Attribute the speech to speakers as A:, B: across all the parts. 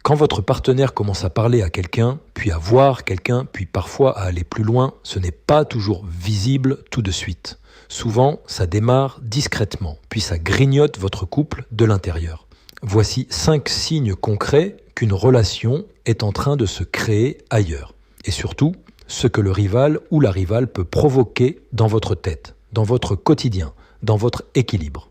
A: Quand votre partenaire commence à parler à quelqu'un, puis à voir quelqu'un, puis parfois à aller plus loin, ce n'est pas toujours visible tout de suite. Souvent, ça démarre discrètement, puis ça grignote votre couple de l'intérieur. Voici 5 signes concrets qu'une relation est en train de se créer ailleurs. Et surtout, ce que le rival ou la rivale peut provoquer dans votre tête, dans votre quotidien, dans votre équilibre.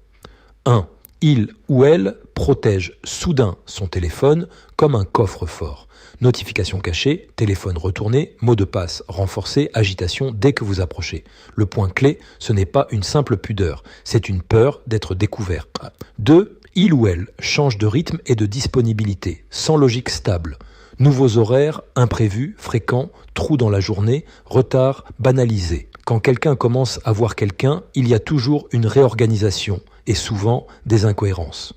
A: 1. Il ou elle protège soudain son téléphone comme un coffre-fort. Notification cachée, téléphone retourné, mot de passe renforcé, agitation dès que vous approchez. Le point clé, ce n'est pas une simple pudeur, c'est une peur d'être découvert. 2. Il ou elle change de rythme et de disponibilité, sans logique stable. Nouveaux horaires, imprévus, fréquents, trous dans la journée, retard, banalisé. Quand quelqu'un commence à voir quelqu'un, il y a toujours une réorganisation et souvent des incohérences.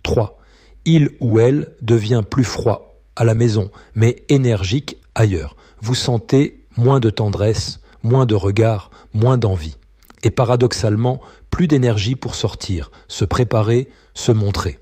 A: 3. Il ou elle devient plus froid à la maison, mais énergique ailleurs. Vous sentez moins de tendresse, moins de regard, moins d'envie. Et paradoxalement, plus d'énergie pour sortir, se préparer, se montrer.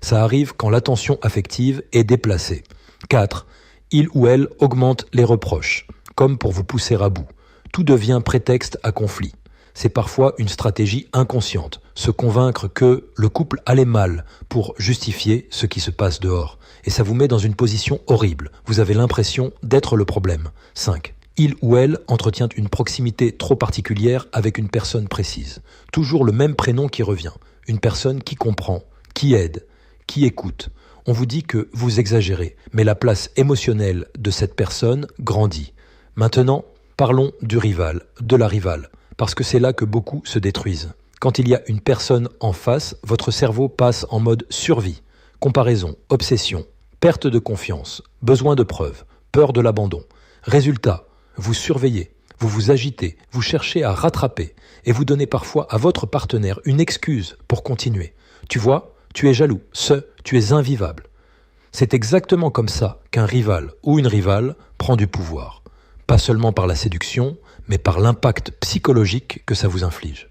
A: Ça arrive quand l'attention affective est déplacée. 4. Il ou elle augmente les reproches, comme pour vous pousser à bout. Tout devient prétexte à conflit. C'est parfois une stratégie inconsciente, se convaincre que le couple allait mal pour justifier ce qui se passe dehors. Et ça vous met dans une position horrible. Vous avez l'impression d'être le problème. 5. Il ou elle entretient une proximité trop particulière avec une personne précise. Toujours le même prénom qui revient. Une personne qui comprend, qui aide, qui écoute. On vous dit que vous exagérez, mais la place émotionnelle de cette personne grandit. Maintenant, parlons du rival, de la rivale, parce que c'est là que beaucoup se détruisent. Quand il y a une personne en face, votre cerveau passe en mode survie, comparaison, obsession, perte de confiance, besoin de preuves, peur de l'abandon. Résultat, vous surveillez, vous vous agitez, vous cherchez à rattraper et vous donnez parfois à votre partenaire une excuse pour continuer. Tu vois, tu es jaloux, tu es invivable. C'est exactement comme ça qu'un rival ou une rivale prend du pouvoir. Pas seulement par la séduction, mais par l'impact psychologique que ça vous inflige.